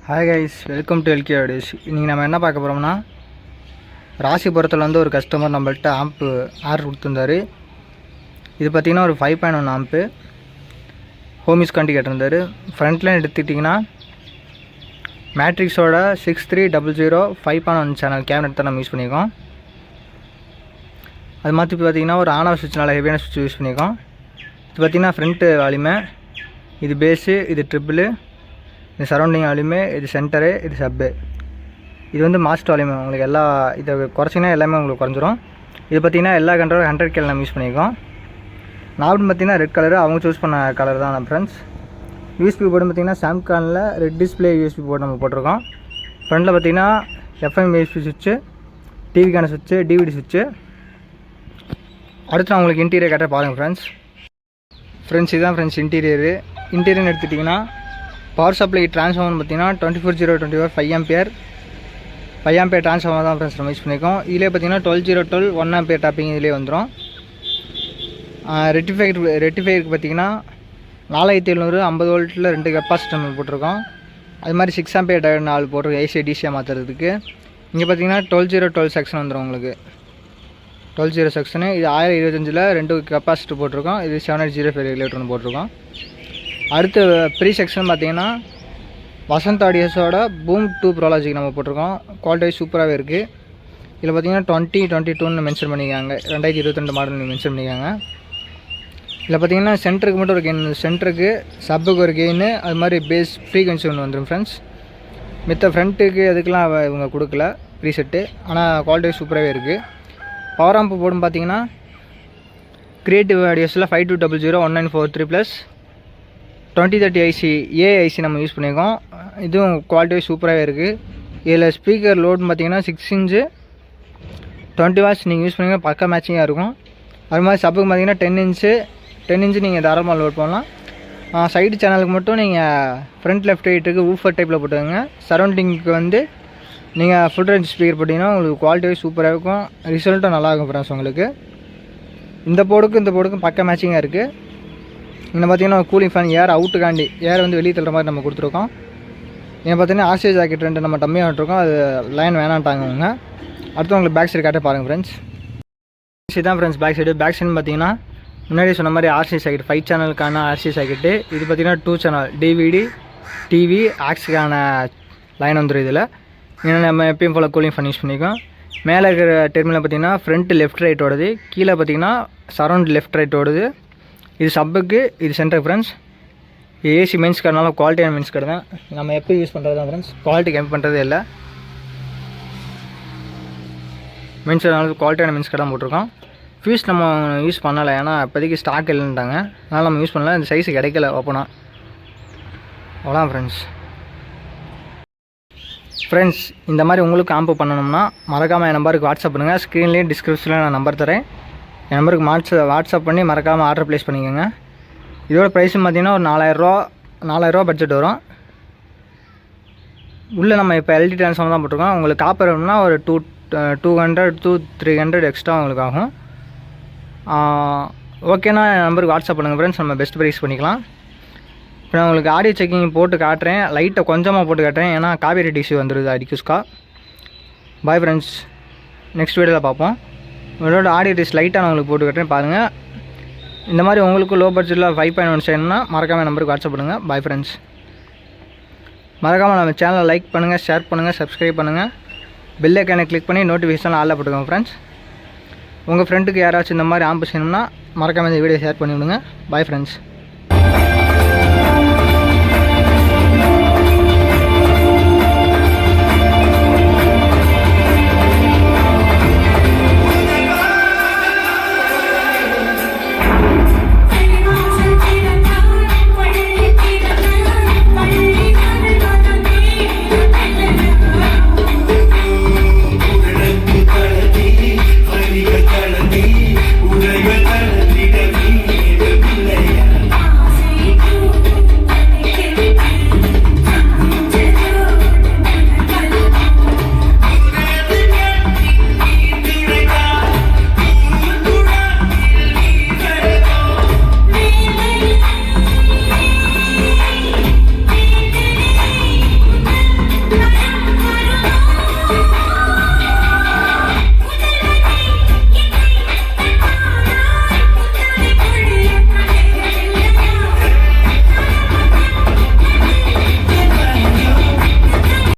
Hi guys, welcome to L K audios. இன்றைக்கி நம்ம என்ன பார்க்க போகிறோம்னா, ராசிபுரத்தில் வந்து ஒரு கஸ்டமர் நம்மள்கிட்ட ஆம்ப்பு ஆர்டர் கொடுத்துருந்தாரு. இது பார்த்திங்கன்னா ஒரு 5.1 ஆம்ப்பு ஹோமிஸ்காண்டி கேட்டிருந்தார். ஃப்ரண்ட்லைன் எடுத்துக்கிட்டிங்கன்னா மேட்ரிக்ஸோட 6300 5.1 சேனல் கேபினட் தான் நம்ம யூஸ் பண்ணியிருக்கோம். அது மாற்றி பார்த்திங்கன்னா ஒரு ஆன் ஆஃப் சுவிட்ச், நல்ல ஹெவியான சுவிட்ச் யூஸ் பண்ணியிருக்கோம். இது பார்த்திங்கன்னா ஃப்ரண்ட்டு வால்யூமு, இது பேஸு, இது ட்ரிபிள், இது சரௌண்டிங் வால்யூமு, இது சென்டரு, இது சப்பு. இது வந்து மாஸ்டர் வால்யூமு. உங்களுக்கு எல்லா இதை குறைச்சிங்கன்னா எல்லாமே உங்களுக்கு குறைஞ்சிரும். இது பார்த்திங்கன்னா எல்லா கண்ட்ரோலும் 100K நம்ம யூஸ் பண்ணியிருக்கோம். நாப்னு பார்த்திங்கன்னா ரெட் கலரு, அவங்க சூஸ் பண்ண கலர் தான் நம்ம ஃப்ரெண்ட்ஸ். யூஎஸ்பி போர்டு பார்த்திங்கன்னா சாம்கானில் ரெட் டிஸ்பிளே யூஎஸ்பி போர்டு நம்ம போட்டிருக்கோம். ஃப்ரண்ட்டில் பார்த்திங்கன்னா எஃப்எம் யூஎஸ்பி சுவிட்சு, டிவிக்கான சுவிட்சு, டிவிடி சுவிட்சு. அடுத்து நான் உங்களுக்கு இன்டீரியர் கேட்டால் பாருங்கள் ஃப்ரெண்ட்ஸ். இதுதான் ஃப்ரெண்ட்ஸ் இன்டீரியர்னு எடுத்துட்டிங்கன்னா பவர் சப்ளை ட்ரான்ஸ்ஃபார்மர் பார்த்திங்கன்னா 24024 5 ஆம்பியர் ட்ரான்ஸ்ஃபார்மர் தான் ஃப்ரெண்ட்ஸ் நம்ம யூஸ் பண்ணியிருக்கோம். இதிலே பார்த்திங்கன்னா 12012 1 ஆம்பியர் டாப்பிங் இதிலே வந்துடும். ரெட்டிஃபைருக்கு பார்த்திங்கன்னா 4700 50 வோல்ட்டில் 2 கெப்பாசிட்டர் நம்ம போட்டிருக்கோம். அது மாதிரி 6 ஆம்பியர் டயர் 4 போட்டிருக்கோம் ஏசி டிசியாக மாற்றுறதுக்கு. இங்கே பார்த்திங்கன்னா 12012 செக்ஷன் வந்துடும் உங்களுக்கு. 120 செக்ஷனு இது 1025 2 கெப்பாசிட்டர் போட்டிருக்கோம். இது 7805 ரெகுலேட்டர் ஒன்று போட்டிருக்கோம். அடுத்து ப்ரீ செக்ஷன் பார்த்திங்கன்னா வசந்த் ஆடியோஸோட பூம் 2 ப்ரோலாஜிக் நம்ம போட்டிருக்கோம். குவாலிட்டி சூப்பராகவே இருக்குது. இதில் பார்த்திங்கன்னா 2022 மென்ஷன் பண்ணியிருக்காங்க, 2022 மாடல் மென்ஷன் பண்ணியிருக்காங்க. இதில் பார்த்திங்கன்னா சென்டருக்கு மட்டும் ஒரு கெயின், சென்டருக்கு சப்புக்கு ஒரு கெயின், அது மாதிரி பேஸ் ஃப்ரீக்வன்சி ஒன்று வந்துடும் ஃப்ரெண்ட்ஸ். மித்த ஃப்ரண்ட்டுக்கு அதுக்கெலாம் இவங்க கொடுக்கல ப்ரீசெட்டு, ஆனால் குவாலிட்டி சூப்பராகவே இருக்குது. பவர் ஆம்ப் போடும் பார்த்திங்கன்னா கிரியேட்டிவ் ஆடியோஸில் 5200 1943 ப்ளஸ் 2030 ஐசி ஏஐசி நம்ம யூஸ் பண்ணியிருக்கோம். இதுவும் குவாலிட்டி சூப்பராகவே இருக்குது. இதில் ஸ்பீக்கர் லோடுன்னு பார்த்திங்கன்னா 6 இன்ச்சு 20 வாட்ஸ் நீங்கள் யூஸ் பண்ணிங்கன்னா பக்கா மேட்சிங்காக இருக்கும். அது மாதிரி சப்புக்கு பார்த்திங்கன்னா 10 இன்ச்சு நீங்கள் தாராளமாக லோட் பண்ணலாம். சைடு சேனலுக்கு மட்டும் நீங்கள் ஃப்ரண்ட் லெஃப்ட் ரைட்டுக்கு ஊஃபர் டைப்பில் போட்டுக்கோங்க. சரௌண்டிங்க்கு வந்து நீங்கள் ஃபுல் ரேஞ்ச் ஸ்பீக்கர் போட்டிங்கன்னா உங்களுக்கு குவாலிட்டியே சூப்பராக இருக்கும், ரிசல்ட்டும் நல்லாயிருக்கும் ஃப்ரெண்ட்ஸ் உங்களுக்கு. இந்த போர்டுக்கும் பக்கா மேட்சிங்காக இருக்குது. இங்கே பார்த்திங்கன்னா கூலிங் ஃபேன் ஏர் அவுட்டுக்காண்டி ஏர் வந்து வெளியே தள்ளுற மாதிரி நம்ம கொடுத்துருக்கோம். இங்கே பார்த்திங்கன்னா ஆர்சிஏ ஜாக்கெட் 2 நம்ம டம்மியாக விட்டுருக்கோம், அது லைன் வேணான்ட்டாங்க அவங்க. அடுத்து உங்களுக்கு பேக் சைடு காட்டே பாருங்கள் ஃப்ரெண்ட்ஸ். இதுதான் ஃப்ரெண்ட்ஸ் பேக் சைடு பார்த்திங்கன்னா முன்னாடி சொன்ன மாதிரி ஆர்சி ஜாக்கெட் 5 சேனலுக்கான ஆர்சி ஜாக்கெட்டு. இது பார்த்திங்கன்னா 2 சேனல் டிவிடி டிவி ஆக்ஸுக்கான லைன் வந்துடும். இதில் ஏன்னா நம்ம எப்பயும் போல் கூலிங் ஃபேன் யூஸ் பண்ணியிருக்கோம். மேலே இருக்கிற டெர்மினல் பார்த்திங்கன்னா ஃப்ரண்ட் லெஃப்ட் ரைட் ஓடுது, கீழே பார்த்திங்கன்னா சரௌண்ட் லெஃப்ட் ரைட் ஓடுது. இது சப்புக்கு, இது சென்டர் ஃப்ரெண்ட்ஸ். ஏசி மென்ஸ் கார்டுனால குவாலிட்டியான மென்ஸ் கார்டு தான் நம்ம எப்போ யூஸ் பண்ணுறது தான் ஃப்ரெண்ட்ஸ், குவாலிட்டி கம்மி பண்ணுறதே இல்லை. மென்ஸ் கார்டுனால குவாலிட்டியான மென்ஸ் கார்டு தான் போட்டிருக்கோம். ஃபியூஸ் நம்ம யூஸ் பண்ணலை, ஏன்னா இப்போதைக்கு ஸ்டாக் இல்லைன்ட்டாங்க, அதனால் நம்ம யூஸ் பண்ணல. இந்த சைஸு கிடைக்கல ஓப்பனாக. அவ்வளோதான் ஃப்ரெண்ட்ஸ். இந்த மாதிரி உங்களுக்கு ஆம்பு பண்ணணும்னா மறக்காமல் என் நம்பருக்கு வாட்ஸ்அப் பண்ணுங்கள். ஸ்க்ரீன்லேயே டிஸ்கிரிப்ஷனில் நான் நம்பர் தரேன். என் நம்பருக்கு வாட்ஸ்அப் பண்ணி மறக்காமல் ஆர்டர் ப்ளேஸ் பண்ணிக்கோங்க. இதோட ப்ரைஸும் பார்த்திங்கன்னா ஒரு 4000 பட்ஜெட் வரும். உள்ளே நம்ம இப்போ எல்டி ட்ரான்ஸ்ஃபார்மர் தான் போட்டிருக்கோம். உங்களுக்கு காப்பர் வேணும்னா ஒரு 200 to 300 எக்ஸ்ட்ரா உங்களுக்கு ஆகும். ஓகேண்ணா, என் நம்பருக்கு வாட்ஸ்அப் பண்ணுங்கள் ஃப்ரெண்ட்ஸ், நம்ம பெஸ்ட் ப்ரைஸ் பண்ணிக்கலாம். இப்போ நான் உங்களுக்கு ஆடியோ செக்கிங் போட்டு காட்டுறேன், லைட்டை கொஞ்சமாக போட்டு காட்டுறேன், ஏன்னா காப்பிரைட் இஷ்யூ வந்துடுது அடிக்குஸ்கா. பாய் ஃப்ரெண்ட்ஸ், நெக்ஸ்ட் வீடியோவில் பார்ப்போம். உங்களோட ஆடியோ டெஸ்ட் லைட்டாக நான் உங்களுக்கு போட்டு காட்டுறேன் பாருங்கள். இந்த மாதிரி உங்களுக்கு லோ பட்ஜெட்டில் 5.1 செய்யணும்னா மறக்காமல் நம்பருக்கு வாட்ஸ்அப் பண்ணுங்கள். Bye friends. மறக்காமல் நம்ம சேனலை லைக் பண்ணுங்கள், ஷேர் பண்ணுங்கள், சப்ஸ்கிரைப் பண்ணுங்கள், பெல் ஐக்கானை கிளிக் பண்ணி நோட்டிஃபிகேஷன் ஆளில் போட்டுக்கோங்க ஃப்ரெண்ட்ஸ். உங்கள் ஃப்ரெண்டுக்கு யாராச்சும் இந்த மாதிரி ஆம்பு செய்யணும்னா மறக்காமல் இந்த வீடியோ ஷேர் பண்ணி விடுங்க. Bye friends.